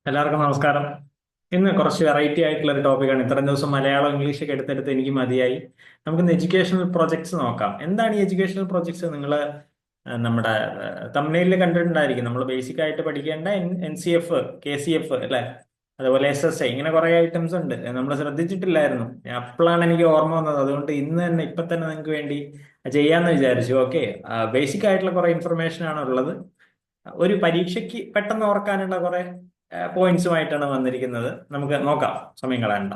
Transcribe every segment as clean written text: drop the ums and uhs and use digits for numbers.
എല്ലാവർക്കും നമസ്കാരം. ഇന്ന് കുറച്ച് വെറൈറ്റി ആയിട്ടുള്ള ഒരു ടോപ്പിക്കാണ്. ഇത്രയും ദിവസം മലയാളം ഇംഗ്ലീഷ് ഒക്കെ എടുത്തെടുത്ത് എനിക്ക് മതിയായി. നമുക്കിന്ന് എഡ്യൂക്കേഷണൽ പ്രൊജക്ട്സ് നോക്കാം. എന്താണ് ഈ എഡ്യൂക്കേഷണൽ പ്രൊജക്ട്സ്? നിങ്ങൾ നമ്മുടെ തമിഴ്നാട്ടിൽ കണ്ടിട്ടുണ്ടായിരിക്കും. നമ്മൾ ബേസിക് ആയിട്ട് പഠിക്കേണ്ട NCF, KCF അല്ലെ, അതുപോലെ SSI, ഇങ്ങനെ കുറെ ഐറ്റംസ് ഉണ്ട്. നമ്മൾ ശ്രദ്ധിച്ചിട്ടില്ലായിരുന്നു. അപ്പോഴാണ് എനിക്ക് ഓർമ്മ വന്നത്. അതുകൊണ്ട് ഇന്ന് തന്നെ ഇപ്പൊ തന്നെ നിങ്ങൾക്ക് വേണ്ടി ചെയ്യാന്ന് വിചാരിച്ചു. ഓക്കെ, ബേസിക് ആയിട്ടുള്ള കുറെ ഇൻഫർമേഷൻ ആണ് ഉള്ളത്. ഒരു പരീക്ഷയ്ക്ക് പെട്ടെന്ന് ഓർക്കാനുള്ള കുറെ പോയിന്റ്സുമായിട്ടാണ് വന്നിരിക്കുന്നത്. നമുക്ക് നോക്കാം, സമയം കളയണ്ട.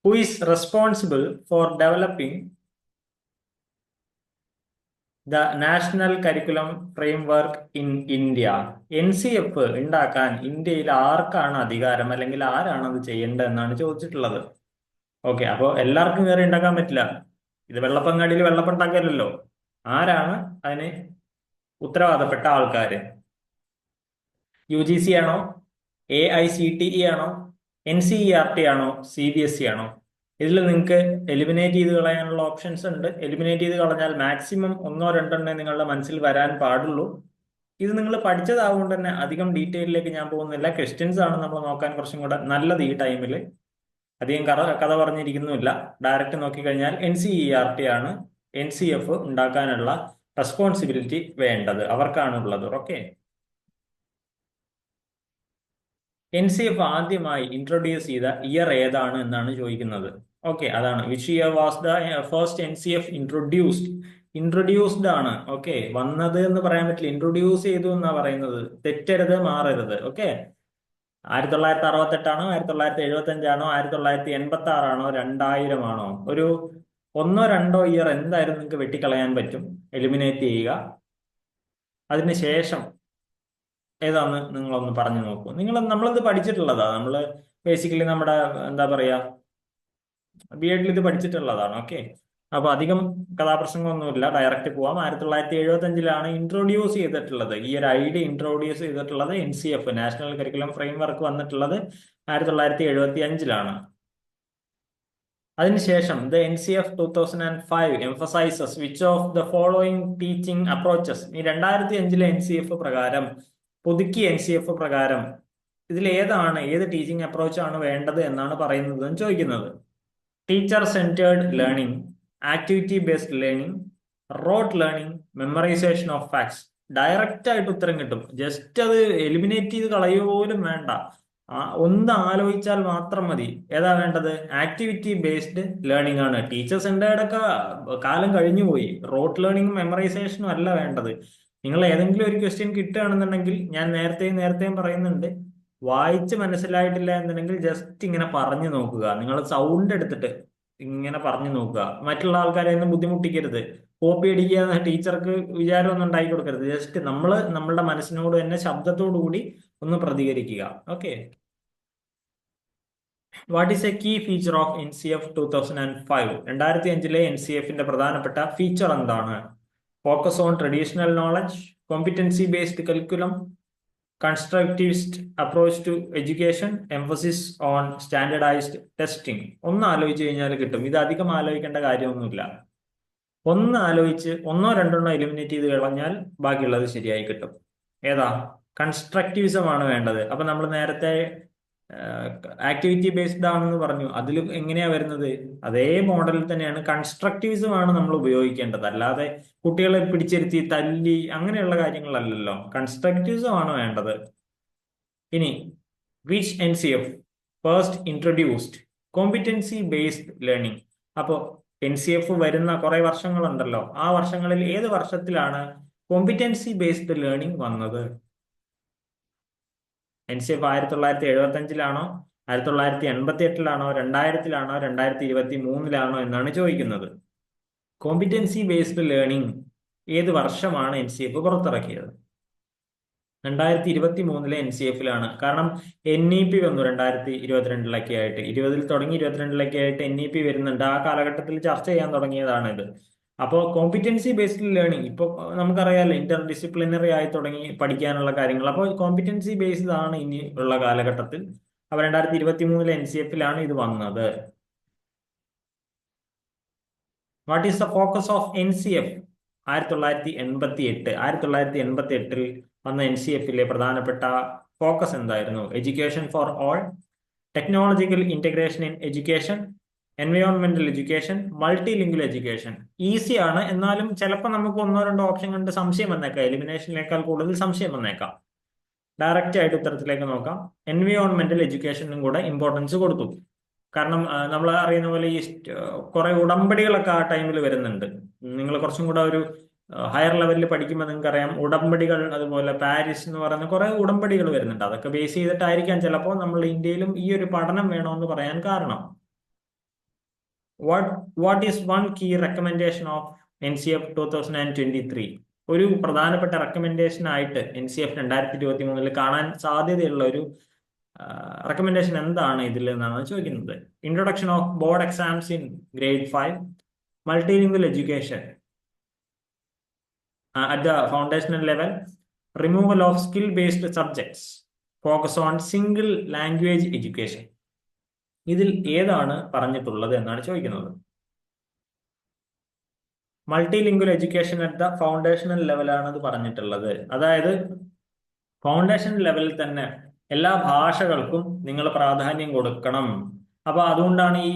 Who is responsible for developing the national curriculum framework in India? NCF ഉണ്ടാക്കാൻ ഇന്ത്യയിൽ ആർക്കാണ് അധികാരം, അല്ലെങ്കിൽ ആരാണ് അത് ചെയ്യേണ്ടത് എന്നാണ് ചോദിച്ചിട്ടുള്ളത്. ഓക്കെ, അപ്പോൾ എല്ലാവർക്കും കയറി ഉണ്ടാക്കാൻ പറ്റില്ല. ഇത് വെള്ളപ്പങ്ങാടിയിൽ വെള്ളപ്പം ഉണ്ടാക്കിയല്ലോ. ആരാണ് അതിന് ഉത്തരവാദപ്പെട്ട ആൾക്കാര്? UGC ആണോ, AICTE ആണോ, NCERT ആണോ, CBSE ആണോ? ഇതിൽ നിങ്ങൾക്ക് എലിമിനേറ്റ് ചെയ്ത് കളയാനുള്ള ഓപ്ഷൻസ് ഉണ്ട്. എലിമിനേറ്റ് ചെയ്ത് കളഞ്ഞാൽ മാക്സിമം ഒന്നോ രണ്ടെണ്ണേ നിങ്ങളുടെ മനസ്സിൽ വരാൻ പാടുള്ളൂ. ഇത് നിങ്ങൾ പഠിച്ചതാവുകൊണ്ട് തന്നെ അധികം ഡീറ്റെയിലേക്ക് ഞാൻ പോകുന്നില്ല. ക്വസ്റ്റ്യൻസ് ആണ് നമ്മൾ നോക്കാൻ കുറച്ചും കൂടെ നല്ലത് ഈ ടൈമിൽ. അധികം കഥ പറഞ്ഞിരിക്കുന്നുമില്ല. ഡയറക്റ്റ് നോക്കിക്കഴിഞ്ഞാൽ NCERT ആണ് NCF ഉണ്ടാക്കാനുള്ള റെസ്പോൺസിബിലിറ്റി വേണ്ടത്, അവർക്കാണുള്ളത്. ഓക്കെ, NCF ആദ്യമായി ഇൻട്രൊഡ്യൂസ് ചെയ്ത ഇയർ ഏതാണ് എന്നാണ് ചോദിക്കുന്നത്. ഓക്കെ, അതാണ് which year was the first NCF introduced. Introduced ആണ്. ഓക്കെ, വന്നത് എന്ന് പറയാൻ പറ്റില്ല, ഇൻട്രൊഡ്യൂസ് ചെയ്തു എന്നാ പറയുന്നത്. തെറ്റരുത്, മാറരുത്. ഓക്കെ, 1968 ആണോ, 1975 ആണോ, 1986 ആണോ, 2000 ആണോ? ഒരു ഒന്നോ രണ്ടോ ഇയർ എന്തായാലും നിങ്ങൾക്ക് വെട്ടിക്കളയാൻ പറ്റും, എലിമിനേറ്റ് ചെയ്യുക. അതിനുശേഷം ഏതാന്ന് നിങ്ങളൊന്ന് പറഞ്ഞു നോക്കൂ. നമ്മളിത് പഠിച്ചിട്ടുള്ളതാ. നമ്മള് ബേസിക്കലി നമ്മുടെ എന്താ പറയാ, BEd ഇത് പഠിച്ചിട്ടുള്ളതാണ്. ഓക്കെ, അപ്പൊ അധികം കഥാപ്രസംഗമൊന്നുമില്ല, ഡയറക്റ്റ് പോവാം. 1975-ലാണ് ഇൻട്രൊഡ്യൂസ് ചെയ്തിട്ടുള്ളത്. ഈ ഒരു ഐഡിയ ഇൻട്രൊഡ്യൂസ് ചെയ്തിട്ടുള്ളത് NCF, നാഷണൽ കരിക്കുലം ഫ്രെയിംവർക്ക് വന്നിട്ടുള്ളത് 1975-ലാണ്. അതിനുശേഷം the NCF 2005 emphasizes which of the following teaching approaches. ഈ 2005-ലെ NCF പ്രകാരം, പുതുക്കിയ NCF പ്രകാരം ഇതിൽ ഏത് ടീച്ചിങ് അപ്രോച്ച് ആണ് വേണ്ടത് എന്നാണ് പറയുന്നത് എന്ന് ചോദിക്കുന്നത്. Teacher centered learning, activity based learning, rote learning, memorization of facts. Direct ആയിട്ട് ഉത്തരം കിട്ടും. ജസ്റ്റ് അത് എലിമിനേറ്റ് ചെയ്ത് കളയുക പോലും വേണ്ട. ഒന്ന് ആലോചിച്ചാൽ മാത്രം മതി. ഏതാ വേണ്ടത്? ആക്ടിവിറ്റി ബേസ്ഡ് ലേണിംഗ് ആണ്. ടീച്ചർ സെന്റേർഡ് ഒക്കെ കാലം കഴിഞ്ഞു പോയി. റോട്ട് ലേണിംഗും മെമ്മറൈസേഷനും അല്ല വേണ്ടത്. നിങ്ങൾ ഏതെങ്കിലും ഒരു ക്വസ്റ്റ്യൻ കിട്ടുകയാണെന്നുണ്ടെങ്കിൽ, ഞാൻ നേരത്തെയും പറയുന്നുണ്ട്, വായിച്ച് മനസ്സിലായിട്ടില്ല എന്നുണ്ടെങ്കിൽ ജസ്റ്റ് ഇങ്ങനെ പറഞ്ഞു നോക്കുക. നിങ്ങൾ സൗണ്ട് എടുത്തിട്ട് ഇങ്ങനെ പറഞ്ഞു നോക്കുക. മറ്റുള്ള ആൾക്കാരെ ഒന്നും ബുദ്ധിമുട്ടിക്കരുത്. കോപ്പി അടിക്കുക ടീച്ചർക്ക് വിചാരമൊന്നും ഉണ്ടാക്കി കൊടുക്കരുത്. ജസ്റ്റ് നമ്മളുടെ മനസ്സിനോട് തന്നെ ശബ്ദത്തോടു കൂടി ഒന്ന് പ്രതികരിക്കുക. Okay, what is a key feature of NCF 2005? 2005-ലെ NCF-ന്റെ പ്രധാനപ്പെട്ട ഫീച്ചർ എന്താണ്? Focus on traditional knowledge, competency based curriculum, constructivist approach to education, emphasis on standardized testing. ഒന്ന് ആലോചിച്ച് കഴിഞ്ഞാൽ കിട്ടും. ഇത് അധികം ആലോചിക്കേണ്ട കാര്യമൊന്നുമില്ല. ഒന്ന് ആലോചിച്ച് ഒന്നോ രണ്ടെണ്ണോ എലിമിനേറ്റ് ചെയ്ത് കളഞ്ഞാൽ ബാക്കിയുള്ളത് ശരിയായി കിട്ടും. ഏതാ? കൺസ്ട്രക്റ്റിവിസം ആണ് വേണ്ടത്. അപ്പൊ നമ്മൾ നേരത്തെ ആക്ടിവിറ്റി ബേസ്ഡ് ആണെന്ന് പറഞ്ഞു. അതിൽ എങ്ങനെയാ വരുന്നത്? അതേ മോഡലിൽ തന്നെയാണ്. കൺസ്ട്രക്റ്റിവിസം ആണ് നമ്മൾ ഉപയോഗിക്കേണ്ടത്, അല്ലാതെ കുട്ടികളെ പിടിച്ചിരുത്തി തല്ലി അങ്ങനെയുള്ള കാര്യങ്ങളല്ലല്ലോ. കൺസ്ട്രക്റ്റിവിസം ആണ് വേണ്ടത്. ഇനി which NCF first introduced competency based learning? അപ്പോൾ NCF വരുന്ന കുറെ വർഷങ്ങളുണ്ടല്ലോ. ആ വർഷങ്ങളിൽ ഏത് വർഷത്തിലാണ് കോമ്പിറ്റൻസി ബേസ്ഡ് ലേണിംഗ് വന്നത്? NCF 1975-ലാണോ, 1988-ലാണോ, 2000-ലാണോ, 2023-ലാണോ എന്നാണ് ചോദിക്കുന്നത്. കോമ്പിറ്റൻസി ബേസ്ഡ് ലേണിംഗ് ഏത് വർഷമാണ് NCF പുറത്തിറക്കിയത്? 2023-ലെ NCF-ലാണ്. കാരണം NEP വന്നു 2022-ലൊക്കെ ആയിട്ട്. 20-ൽ തുടങ്ങി 22-ലൊക്കെ ആയിട്ട് NEP വരുന്നുണ്ട്. ആ കാലഘട്ടത്തിൽ ചർച്ച ചെയ്യാൻ തുടങ്ങിയതാണ് ഇത്. അപ്പോൾ കോമ്പിറ്റൻസി ബേസ്ഡ് ലേണിംഗ് ഇപ്പോൾ നമുക്കറിയാലോ, ഇന്റർ ഡിസിപ്ലിനറി ആയി തുടങ്ങി പഠിക്കാനുള്ള കാര്യങ്ങൾ. അപ്പോൾ കോമ്പിറ്റൻസി ബേസ്ഡ് ആണ് ഇനി ഉള്ള കാലഘട്ടത്തിൽ. അപ്പോൾ 2023-ലെ NCF-ലാണ് ഇത് വന്നത്. What is the focus of NCF? 1988. 1988 വന്ന NCF-ലെ പ്രധാനപ്പെട്ട ഫോക്കസ് എന്തായിരുന്നു? Education for all, technological integration in education, എൻവയോൺമെന്റൽ education, multilingual education. Easy ആണ്, എന്നാലും ചിലപ്പോൾ നമുക്ക് ഒന്നോ രണ്ടോ ഓപ്ഷൻ കണ്ട് സംശയം വന്നേക്കാം. എലിമിനേഷനിലേക്കാൾ കൂടുതൽ സംശയം വന്നേക്കാം. ഡയറക്റ്റ് ആയിട്ട് ഉത്തരത്തിലേക്ക് നോക്കാം. എൻവയോൺമെന്റൽ എഡ്യൂക്കേഷനും കൂടെ ഇമ്പോർട്ടൻസ് കൊടുത്തു. കാരണം നമ്മൾ അറിയുന്ന പോലെ ഈ കുറെ ഉടമ്പടികളൊക്കെ ആ ടൈമിൽ വരുന്നുണ്ട്. നിങ്ങൾ കുറച്ചും കൂടെ ഒരു ഹയർ ലെവലിൽ പഠിക്കുമ്പോൾ നിങ്ങൾക്ക് അറിയാം, ഉടമ്പടികൾ, അതുപോലെ പാരീസ് എന്ന് പറയുന്ന കുറെ ഉടമ്പടികൾ വരുന്നുണ്ട്. അതൊക്കെ ബേസ് ചെയ്തിട്ടായിരിക്കാം ചിലപ്പോൾ നമ്മൾ ഇന്ത്യയിലും ഈ ഒരു പഠനം വേണമെന്ന് പറയാൻ കാരണം. What is one key recommendation of NCF 2023? ഒരു പ്രധാനപ്പെട്ട റെക്കമെൻഡേഷൻ ആയിട്ട് NCF 2023 കാണാൻ സാധ്യതയുള്ള ഒരു റെക്കമെൻഡേഷൻ എന്താണ് ഇതിൽ എന്നാണ് ചോദിക്കുന്നത്. Introduction of board exams in grade 5, multilingual education at the foundational level, removal of skill-based subjects, focus on single language education. ഇതിൽ ഏതാണ് പറഞ്ഞിട്ടുള്ളത് എന്നാണ് ചോദിക്കുന്നത്. Multilingual education at the foundational ലെവലാണ് ഇത് പറഞ്ഞിട്ടുള്ളത്. അതായത് ഫൗണ്ടേഷൻ ലെവലിൽ തന്നെ എല്ലാ ഭാഷകൾക്കും നിങ്ങൾ പ്രാധാന്യം കൊടുക്കണം. അപ്പൊ അതുകൊണ്ടാണ് ഈ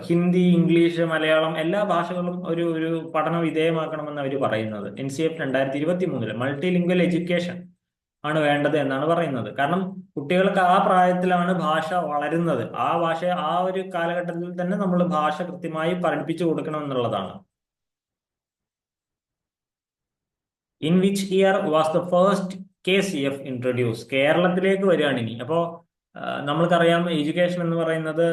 ഹിന്ദി, ഇംഗ്ലീഷ്, മലയാളം എല്ലാ ഭാഷകളും ഒരു പഠന വിധേയമാക്കണമെന്ന് അവർ പറയുന്നത്. NCF 2023 മൾട്ടിലിംഗ്വൽ എഡ്യൂക്കേഷൻ ആണ് വേണ്ടത് എന്നാണ് പറയുന്നത്. കാരണം കുട്ടികൾക്ക് ആ പ്രായത്തിലാണ് ഭാഷ വളരുന്നത്. ആ ഭാഷ ആ ഒരു കാലഘട്ടത്തിൽ തന്നെ നമ്മൾ ഭാഷ കൃത്യമായി പഠിപ്പിച്ചു കൊടുക്കണം എന്നുള്ളതാണ്. In which year was the first KCF introduce? കേരളത്തിലേക്ക് വരികയാണ് ഇനി. അപ്പോ നമ്മൾക്കറിയാം, എഡ്യൂക്കേഷൻ എന്ന് പറയുന്നത്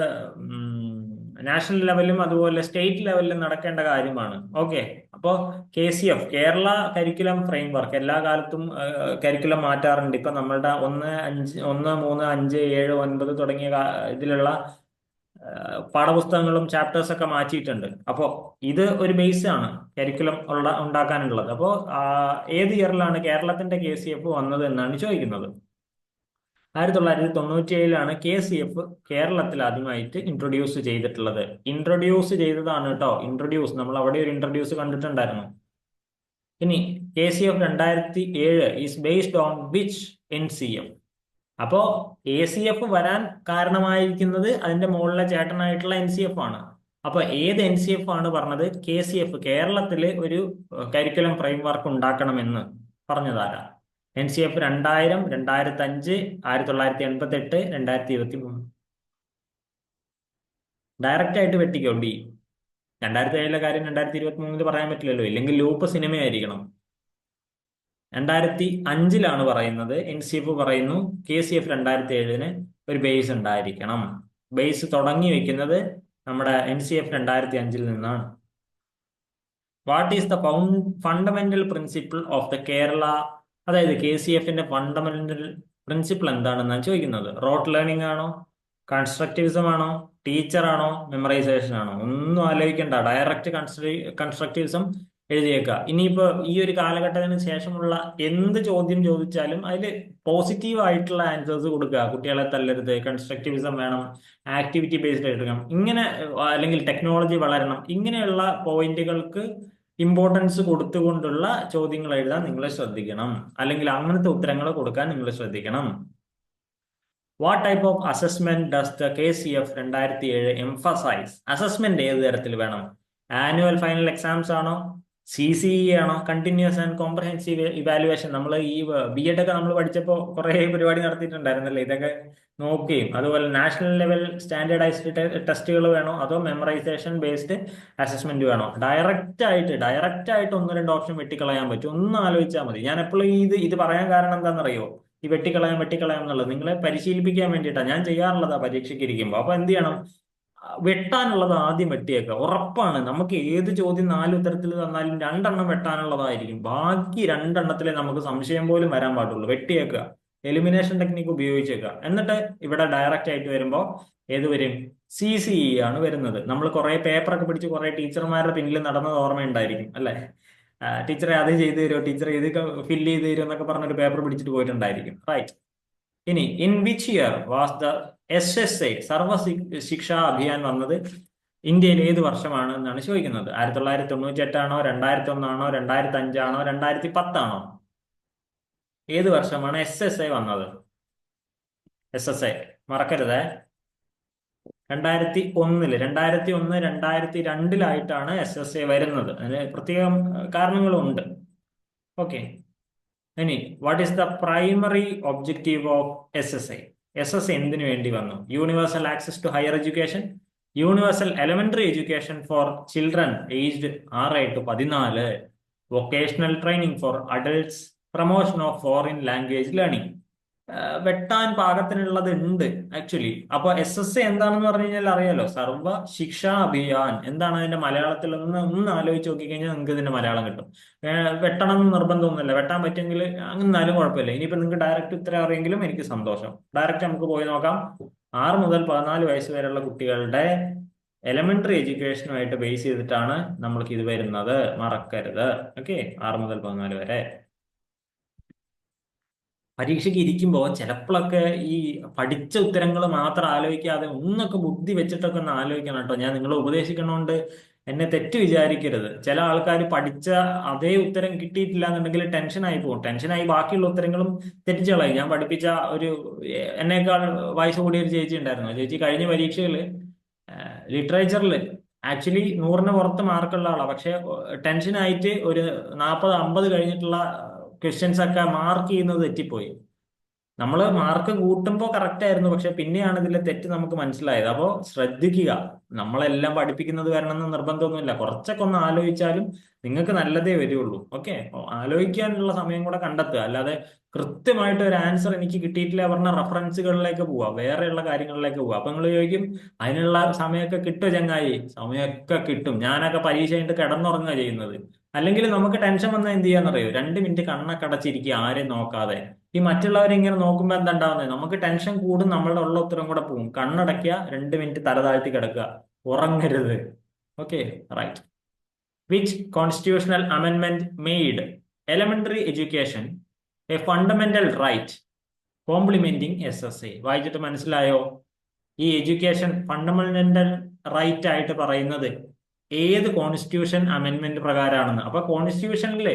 നാഷണൽ ലെവലിലും അതുപോലെ സ്റ്റേറ്റ് ലെവലിലും നടക്കേണ്ട കാര്യമാണ്. ഓക്കെ, അപ്പോൾ KCF കേരള കരിക്കുലം ഫ്രെയിംവർക്ക് എല്ലാ കാലത്തും കരിക്കുലം മാറ്റാറുണ്ട്. ഇപ്പൊ നമ്മളുടെ 1, 3, 5, 7, 9 തുടങ്ങിയ ഇതിലുള്ള പാഠപുസ്തകങ്ങളും ചാപ്റ്റേഴ്സ് ഒക്കെ മാറ്റിയിട്ടുണ്ട്. അപ്പോൾ ഇത് ഒരു ബേസ് ആണ് കരിക്കുലം ഉണ്ടാക്കാനുള്ളത്. അപ്പോൾ ഏത് ഇയറിലാണ് കേരളത്തിന്റെ KCF വന്നത് എന്നാണ് ചോദിക്കുന്നത്. 1997 KCF കേരളത്തിൽ ആദ്യമായിട്ട് ഇൻട്രൊഡ്യൂസ് ചെയ്തിട്ടുള്ളത്. ഇൻട്രൊഡ്യൂസ് ചെയ്തതാണ് കേട്ടോ, ഇൻട്രൊഡ്യൂസ്. നമ്മൾ അവിടെ ഒരു ഇൻട്രൊഡ്യൂസ് കണ്ടിട്ടുണ്ടായിരുന്നു. ഇനി KCF 2007 is based on which NCF? അപ്പോ KCF വരാൻ കാരണമായിരിക്കുന്നത് അതിന്റെ മുകളിലെ ചേട്ടനായിട്ടുള്ള NCF ആണ്. അപ്പൊ ഏത് NCF ആണ് പറഞ്ഞത് KCF കേരളത്തില് ഒരു കരിക്കുലം ഫ്രെയിംവർക്ക് ഉണ്ടാക്കണമെന്ന് പറഞ്ഞതാരാ? NCF 2000, 2005, 1988, 2023. ഡയറക്റ്റ് ആയിട്ട് വെട്ടിക്കോ ഡി. 2007 കാര്യം 2023 പറയാൻ പറ്റില്ലല്ലോ, ഇല്ലെങ്കിൽ ലൂപ്പ് സിനിമയായിരിക്കണം. 2005 പറയുന്നത്. NCF പറയുന്നു KCF 2007 ഒരു ബേസ് ഉണ്ടായിരിക്കണം. ബേസ് തുടങ്ങി വെക്കുന്നത് നമ്മുടെ NCF 2005 നിന്നാണ്. What is the fundamental principle of the Kerala? അതായത് KCFന്റെ ഫണ്ടമെന്റൽ പ്രിൻസിപ്പിൾ എന്താണെന്നാണ് ചോദിക്കുന്നത്. റോട്ട് ലേണിംഗ് ആണോ, കൺസ്ട്രക്റ്റിവിസം ആണോ, ടീച്ചർ ആണോ, മെമ്മറൈസേഷൻ ആണോ? ഒന്നും ആലോചിക്കണ്ട, ഡയറക്റ്റ് കൺസ്ട്രക്റ്റിവിസം എഴുതിയേക്കുക. ഇനിയിപ്പോ ഈ ഒരു കാലഘട്ടത്തിന് ശേഷമുള്ള എന്ത് ചോദ്യം ചോദിച്ചാലും അതിൽ പോസിറ്റീവ് ആയിട്ടുള്ള ആൻസേഴ്സ് കൊടുക്കുക. കുട്ടികളെ തല്ലരുത്, കൺസ്ട്രക്റ്റിവിസം വേണം, ആക്ടിവിറ്റി ബേസ്ഡ് എടുക്കണം, ഇങ്ങനെ, അല്ലെങ്കിൽ ടെക്നോളജി വളരണം, ഇങ്ങനെയുള്ള പോയിന്റുകൾക്ക് ഇമ്പോർട്ടൻസ് കൊടുത്തുകൊണ്ടുള്ള ചോദ്യങ്ങൾ എഴുതാൻ നിങ്ങൾ ശ്രദ്ധിക്കണം. അല്ലെങ്കിൽ അങ്ങനത്തെ ഉത്തരങ്ങൾ കൊടുക്കാൻ നിങ്ങൾ ശ്രദ്ധിക്കണം. What type of assessment does the KCF 2007 emphasize? Assessment ഏത് തരത്തിൽ വേണം? ആനുവൽ ഫൈനൽ എക്സാംസ് ആണോ, CCE ആണോ, കണ്ടിന്യൂസ് ആൻഡ് കോംപ്രഹെൻസീവ് ഇവാലുവേഷൻ? നമ്മൾ ഈ B.Ed ഒക്കെ നമ്മൾ പഠിച്ചപ്പോൾ കുറെ പരിപാടി നടത്തിയിട്ടുണ്ടായിരുന്നല്ലേ, ഇതൊക്കെ നോക്കുകയും. അതുപോലെ നാഷണൽ ലെവൽ സ്റ്റാൻഡേർഡൈസ്ഡ് ടെസ്റ്റുകൾ വേണോ, അതോ മെമ്മറൈസേഷൻ ബേസ്ഡ് അസസ്മെന്റ് വേണോ? ഡയറക്റ്റ് ആയിട്ട് 1-2 ഓപ്ഷൻ വെട്ടിക്കളയാൻ പറ്റും. ഒന്ന് ആലോചിച്ചാൽ മതി. ഞാൻ എപ്പോഴും ഇത് പറയാൻ കാരണം എന്താണെന്നറിയോ? ഈ വെട്ടിക്കളയാം എന്നുള്ളത് നിങ്ങളെ പരിശീലിപ്പിക്കാൻ വേണ്ടിയിട്ടാണ് ഞാൻ ചെയ്യാറുള്ളതാ പരീക്ഷയ്ക്ക് ഇരിക്കുമ്പോൾ. അപ്പൊ എന്ത് ചെയ്യണം? വെട്ടാനുള്ളത് ആദ്യം വെട്ടിയേക്കുക. ഉറപ്പാണ്, നമുക്ക് ഏത് ചോദ്യം 4 ഉത്തരത്തിൽ തന്നാലും 2 എണ്ണം വെട്ടാനുള്ളതായിരിക്കും. ബാക്കി 2 എണ്ണത്തിലെ നമുക്ക് സംശയം പോലും വരാൻ പാടുള്ളൂ. വെട്ടിയേക്കുക, എലിമിനേഷൻ ടെക്നിക്ക് ഉപയോഗിച്ചേക്കുക. എന്നിട്ട് ഇവിടെ ഡയറക്റ്റ് ആയിട്ട് വരുമ്പോൾ ഏത് വരും? CCE ആണ് വരുന്നത്. നമ്മൾ കുറെ പേപ്പറൊക്കെ പിടിച്ച് കുറെ ടീച്ചർമാരുടെ പിന്നിൽ നടന്നത് ഓർമ്മയുണ്ടായിരിക്കും അല്ലെ? ടീച്ചറെ അത് ചെയ്തു തരുമോ, ടീച്ചറെ ഇത് ഫില്ല് ചെയ്ത് തരുമോ എന്നൊക്കെ പറഞ്ഞൊരു പേപ്പർ പിടിച്ചിട്ട് പോയിട്ടുണ്ടായിരിക്കും. റൈറ്റ്. ഇനി in which year was the SSA സർവ ശിക്ഷാ അഭിയാൻ വന്നത്? ഇന്ത്യയിൽ ഏത് വർഷമാണ് എന്നാണ് ചോദിക്കുന്നത്. 1998 ആണോ, 2001 ആണോ, 2005 ആണോ, 2010 ആണോ? ഏത് വർഷമാണ് SSA വന്നത്? SSA മറക്കരുതേ. 2001, 2002-ലായിട്ടാണ് SSA വരുന്നത്. അതിന് പ്രത്യേകം കാരണങ്ങളുണ്ട്. ഓക്കെ. ഇനി what is the primary objective of SSA? SSA എന്തിനു വേണ്ടി വന്നു? Universal access to higher education, universal elementary education for children aged 6 to 14, vocational training for adults, promotion of foreign language learning. വെട്ടാൻ പാകത്തിനുള്ളത് ഉണ്ട് ആക്ച്വലി. അപ്പൊ SSA എന്താണെന്ന് പറഞ്ഞു കഴിഞ്ഞാൽ അറിയാലോ, സർവ ശിക്ഷാ അഭിയാൻ. എന്താണ് അതിന്റെ മലയാളത്തിൽ ഒന്ന് ആലോചിച്ച് നോക്കിക്കഴിഞ്ഞാൽ നിങ്ങൾക്ക് ഇതിന്റെ മലയാളം കിട്ടും. വെട്ടണം എന്ന് നിർബന്ധമൊന്നുമില്ല, വെട്ടാൻ പറ്റുമെങ്കിൽ അങ്ങനാലും കുഴപ്പമില്ല. ഇനിയിപ്പോ നിങ്ങൾക്ക് ഡയറക്റ്റ് ഉത്തരം അറിയെങ്കിലും എനിക്ക് സന്തോഷം. ഡയറക്റ്റ് നമുക്ക് പോയി നോക്കാം. 6 മുതൽ 14 വയസ്സ് വരെയുള്ള കുട്ടികളുടെ എലമെന്ററി എഡ്യൂക്കേഷനുമായിട്ട് ബേസ് ചെയ്തിട്ടാണ് നമ്മൾക്ക് ഇത് വരുന്നത്, മറക്കരുത്. ഓക്കെ, 6 മുതൽ 14 വരെ. പരീക്ഷയ്ക്ക് ഇരിക്കുമ്പോൾ ചിലപ്പോഴൊക്കെ ഈ പഠിച്ച ഉത്തരങ്ങൾ മാത്രം ആലോചിക്കാതെ ഒന്നൊക്കെ ബുദ്ധി വെച്ചിട്ടൊക്കെ ഒന്ന് ആലോചിക്കണം കേട്ടോ. ഞാൻ നിങ്ങളെ ഉപദേശിക്കണോണ്ട് എന്നെ തെറ്റ് വിചാരിക്കരുത്. ചില ആൾക്കാർ പഠിച്ച അതേ ഉത്തരം കിട്ടിയിട്ടില്ല എന്നുണ്ടെങ്കിൽ ടെൻഷനായി പോകും. ടെൻഷനായി ബാക്കിയുള്ള ഉത്തരങ്ങളും തെറ്റിച്ച് കളയും. ഞാൻ പഠിപ്പിച്ച ഒരു എന്നേക്കാൾ വയസ്സ് കൂടിയ ഒരു ചേച്ചി ഉണ്ടായിരുന്നു. ചേച്ചി കഴിഞ്ഞ പരീക്ഷയിൽ ലിറ്ററേച്ചറിൽ ആക്ച്വലി 100-ന് പുറത്ത് മാർക്കുള്ള ആളാണ്. പക്ഷെ ടെൻഷനായിട്ട് ഒരു 40-50 കഴിഞ്ഞിട്ടുള്ള ക്വസ്റ്റ്യൻസ് ഒക്കെ മാർക്ക് ചെയ്യുന്നത് തെറ്റിപ്പോയി. നമ്മൾ മാർക്ക് കൂട്ടുമ്പോൾ കറക്റ്റ് ആയിരുന്നു, പക്ഷെ പിന്നെയാണ് ഇതിലെ തെറ്റ് നമുക്ക് മനസ്സിലായത്. അപ്പോൾ ശ്രദ്ധിക്കുക. നമ്മളെല്ലാം പഠിപ്പിക്കുന്നത് വരണമെന്ന് നിർബന്ധമൊന്നുമില്ല. കുറച്ചൊക്കെ ഒന്ന് ആലോചിച്ചാലും നിങ്ങൾക്ക് നല്ലതേ വരികയുള്ളൂ. ഓക്കെ, ആലോചിക്കാനുള്ള സമയം കൂടെ കണ്ടെത്തുക. അല്ലാതെ കൃത്യമായിട്ട് ഒരു ആൻസർ എനിക്ക് കിട്ടിയിട്ടില്ല പറഞ്ഞ റെഫറൻസുകളിലേക്ക് പോവുക, വേറെയുള്ള കാര്യങ്ങളിലേക്ക് പോവുക. അപ്പൊ നിങ്ങൾ ചോദിക്കും, അതിനുള്ള സമയമൊക്കെ കിട്ടുമോ ചങ്ങായി? സമയമൊക്കെ കിട്ടും. ഞാനൊക്കെ പരീക്ഷ കഴിഞ്ഞിട്ട് കിടന്നുറങ്ങുക ചെയ്യുന്നത്. അല്ലെങ്കിൽ നമുക്ക് ടെൻഷൻ വന്നാൽ എന്ത് ചെയ്യാന്നറിയോ? 2 മിനിറ്റ് കണ്ണൊക്കെ അടച്ചിരിക്കുക, ആരെയും നോക്കാതെ. ഈ മറ്റുള്ളവരെ ഇങ്ങനെ നോക്കുമ്പോൾ എന്താ ഉണ്ടാവുന്നത്? നമുക്ക് ടെൻഷൻ കൂടും, നമ്മളുടെ ഉള്ള ഉത്തരം കൂടെ പോകും. കണ്ണടയ്ക്കുക, 2 മിനിറ്റ് തല താഴ്ത്തി കിടക്കുക, ഉറങ്ങരുത്. Okay, right. വിച്ച് കോൺസ്റ്റിറ്റ്യൂഷണൽ അമെൻമെന്റ് made elementary education a fundamental right complementing SSA? വായിച്ചിട്ട് മനസ്സിലായോ? ഈ എഡ്യൂക്കേഷൻ ഫണ്ടമെന്റൽ റൈറ്റ് ആയിട്ട് പറയുന്നത് ഏത് കോൺസ്റ്റിറ്റ്യൂഷൻ അമെന്റ്മെന്റ് പ്രകാരമാണെന്ന്. അപ്പൊ കോൺസ്റ്റിറ്റ്യൂഷനിൽ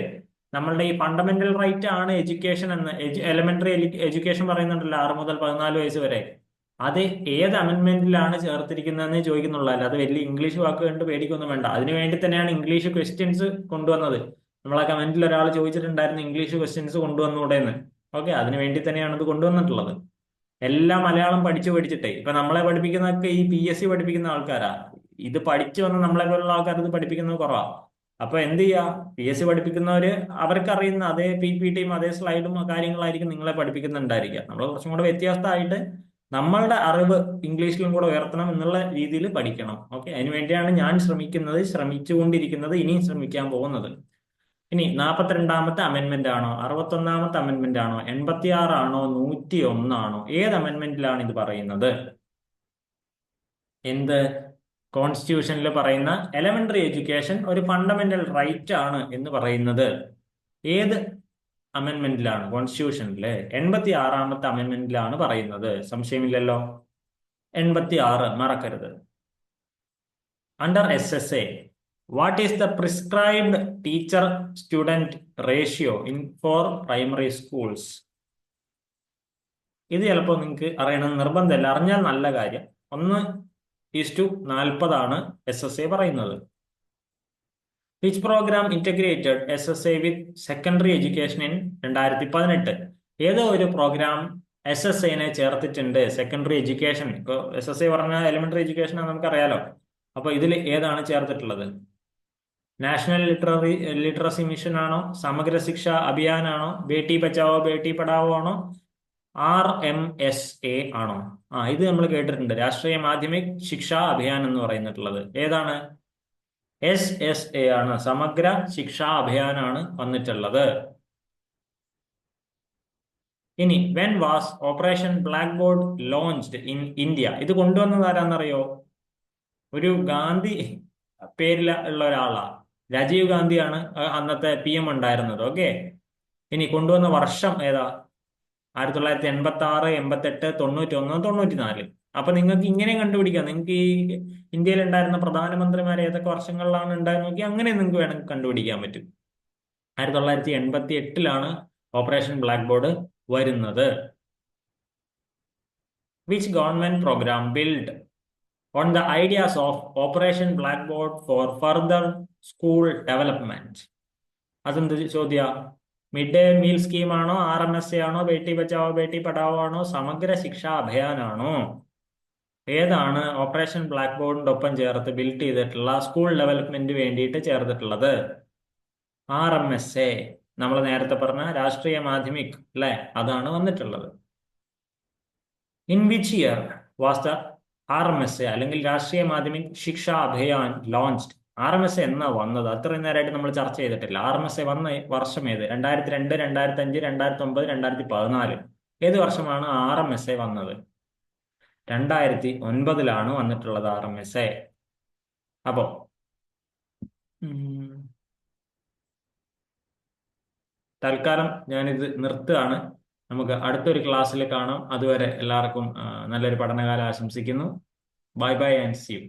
നമ്മളുടെ ഈ ഫണ്ടമെന്റൽ റൈറ്റ് ആണ് എഡ്യൂക്കേഷൻ എന്ന്, എലമെന്ററി എഡ്യൂക്കേഷൻ പറയുന്നുണ്ടല്ലോ 6 മുതൽ 14 വയസ്സ് വരെ. അത് ഏത് അമെന്റ്മെന്റിലാണ് ചേർത്തിരിക്കുന്നതെന്ന് ചോദിക്കുന്നുള്ളൂ. അല്ല അത് വലിയ ഇംഗ്ലീഷ് വാക്ക് കണ്ട് പേടിക്കൊന്നും വേണ്ട. അതിനു വേണ്ടി തന്നെയാണ് ഇംഗ്ലീഷ് ക്വസ്റ്റ്യൻസ് കൊണ്ടുവന്നത്. നമ്മളെ കമന്റിൽ ഒരാൾ ചോദിച്ചിട്ടുണ്ടായിരുന്നു ഇംഗ്ലീഷ് ക്വസ്റ്റ്യൻസ് കൊണ്ടുവന്നൂടെ എന്ന്. ഓക്കെ, അതിനു വേണ്ടി തന്നെയാണ് ഇത് കൊണ്ടുവന്നിട്ടുള്ളത്. എല്ലാം മലയാളം പഠിച്ചു പഠിച്ചിട്ടേ. ഇപ്പൊ നമ്മളെ പഠിപ്പിക്കുന്നതൊക്കെ ഈ PSC പഠിപ്പിക്കുന്ന ആൾക്കാരാ. ഇത് പഠിച്ചു വന്ന് നമ്മളെ പോലുള്ള ആൾക്കാർ ഇത് പഠിപ്പിക്കുന്നത് കുറവാ. അപ്പൊ എന്ത് ചെയ്യാ, PSC പഠിപ്പിക്കുന്നവര് അവർക്കറിയുന്ന അതേ PPTയും അതേ സ്ലൈഡും കാര്യങ്ങളായിരിക്കും നിങ്ങളെ പഠിപ്പിക്കുന്നുണ്ടായിരിക്കുക. നമ്മൾ കുറച്ചും കൂടെ വ്യത്യസ്തമായിട്ട് നമ്മളുടെ അറിവ് ഇംഗ്ലീഷിലും കൂടെ ഉയർത്തണം എന്നുള്ള രീതിയിൽ പഠിക്കണം. ഓക്കെ, അതിനുവേണ്ടിയാണ് ഞാൻ ശ്രമിക്കുന്നത്, ശ്രമിച്ചുകൊണ്ടിരിക്കുന്നത്, ഇനിയും ശ്രമിക്കാൻ പോകുന്നത്. ഇനി 42-ാമത്തെ അമെന്റ്മെന്റ് ആണോ, 61-ാമത്തെ അമെന്റ്മെന്റ് ആണോ, 86 ആണോ, 101 ആണോ? ഏത് അമെന്റ്മെന്റിലാണ് ഇത് പറയുന്നത്? എന്ത് കോൺസ്റ്റിറ്റ്യൂഷനിൽ പറയുന്ന എലമെന്ററി എഡ്യൂക്കേഷൻ ഒരു ഫണ്ടമെന്റൽ റൈറ്റ് ആണ് എന്ന് പറയുന്നത് ഏത് അമെന്റ്മെന്റിലാണ്? കോൺസ്റ്റിറ്റ്യൂഷനിലെ 86-ാമത്തെ അമെന്റ്മെന്റിലാണ് പറയുന്നത്. സംശയമില്ലല്ലോ. 86 മറക്കരുത്. Under SSA, what is the prescribed teacher student ratio for primary schools? ഇത് ചിലപ്പോൾ നിങ്ങൾക്ക് അറിയണമെന്ന് നിർബന്ധമില്ല, അറിഞ്ഞാൽ നല്ല കാര്യം. 1:40 ആണ് SSA പറയുന്നത്. Which program integrated SSA with secondary education in 2018? ഏതോ ഒരു പ്രോഗ്രാം SSA-നെ ചേർത്തിട്ടുണ്ട്, സെക്കൻഡറി എഡ്യൂക്കേഷൻ. ഇപ്പോൾ SSA പറഞ്ഞാൽ എലിമെന്ററി എഡ്യൂക്കേഷൻ നമുക്കറിയാലോ. അപ്പൊ ഇതിൽ ഏതാണ് ചേർത്തിട്ടുള്ളത്? നാഷണൽ ലിറ്ററസി മിഷൻ ആണോ, സമഗ്ര ശിക്ഷ അഭിയാൻ ആണോ, ബേട്ടി ബച്ചാവോ ബേട്ടി പഠാവോ ആണോ, RMSA ആണോ? ഇത് നമ്മൾ കേട്ടിട്ടുണ്ട്, രാഷ്ട്രീയ മാധ്യമിക് ശിക്ഷാ അഭിയാൻ എന്ന് പറയുന്നിട്ടുള്ളത്. ഏതാണ്? SSA ആണ്, സമഗ്ര ശിക്ഷാ അഭിയാനാണ് വന്നിട്ടുള്ളത്. ഇനി when was operation black board launched in India? ഇത് കൊണ്ടുവന്നത് ആരാന്നറിയോ? ഒരു ഗാന്ധി പേരിൽ ഉള്ള ഒരാളാ, രാജീവ് ഗാന്ധിയാണ് അന്നത്തെ PM ഉണ്ടായിരുന്നത്. ഓക്കെ, ഇനി കൊണ്ടുവന്ന വർഷം ഏതാ? 1986, 88, 91, 94. അപ്പൊ നിങ്ങൾക്ക് ഇങ്ങനെ കണ്ടുപിടിക്കാം. നിങ്ങൾക്ക് ഈ ഇന്ത്യയിൽ ഉണ്ടായിരുന്ന പ്രധാനമന്ത്രിമാർ ഏതൊക്കെ വർഷങ്ങളിലാണ് ഉണ്ടായത് നോക്കി അങ്ങനെ നിങ്ങൾക്ക് വേണമെങ്കിൽ കണ്ടുപിടിക്കാൻ പറ്റും. 1988 ഓപ്പറേഷൻ ബ്ലാക്ക് ബോർഡ് വരുന്നത്. Which government program build on the ideas of operation blackboard for further school development? അതെന്ത് ചോദ്യ? മിഡ് ഡേ മീൽ സ്കീമാണോ, RMSA ആണോ, ബേട്ടി ബച്ചാവോ ബേട്ടി പഠാവോ ആണോ, സമഗ്ര ശിക്ഷാ അഭിയാനാണോ? ഏതാണ് ഓപ്പറേഷൻ ബ്ലാക്ക് ബോർഡിന്റെ ഒപ്പം ചേർത്ത് ബിൽഡ് ചെയ്തിട്ടുള്ള സ്കൂൾ ഡെവലപ്മെന്റ് വേണ്ടിയിട്ട് ചേർത്തിട്ടുള്ളത്? RMSA, നമ്മൾ നേരത്തെ പറഞ്ഞ രാഷ്ട്രീയ മാധ്യമിക് അല്ലെ, അതാണ് വന്നിട്ടുള്ളത്. In which year was the RMSA അല്ലെങ്കിൽ രാഷ്ട്രീയ മാധ്യമിക് ശിക്ഷാ അഭിയാൻ ലോഞ്ച്ഡ്? RMSA എന്നാ വന്നത്? അത്രയും നേരമായിട്ട് നമ്മൾ ചർച്ച ചെയ്തിട്ടില്ല. RMSA വന്ന വർഷം ഏത്? 2002, 2005, 2009, 2014. ഏത് വർഷമാണ് RMSA വന്നത്? 2009 വന്നിട്ടുള്ളത് RMSA. അപ്പോ തൽക്കാലം ഞാനിത് നിർത്തുകയാണ്. നമുക്ക് അടുത്തൊരു ക്ലാസ്സിൽ കാണാം. അതുവരെ എല്ലാവർക്കും നല്ലൊരു പഠനകാലം ആശംസിക്കുന്നു. Bye bye and see U.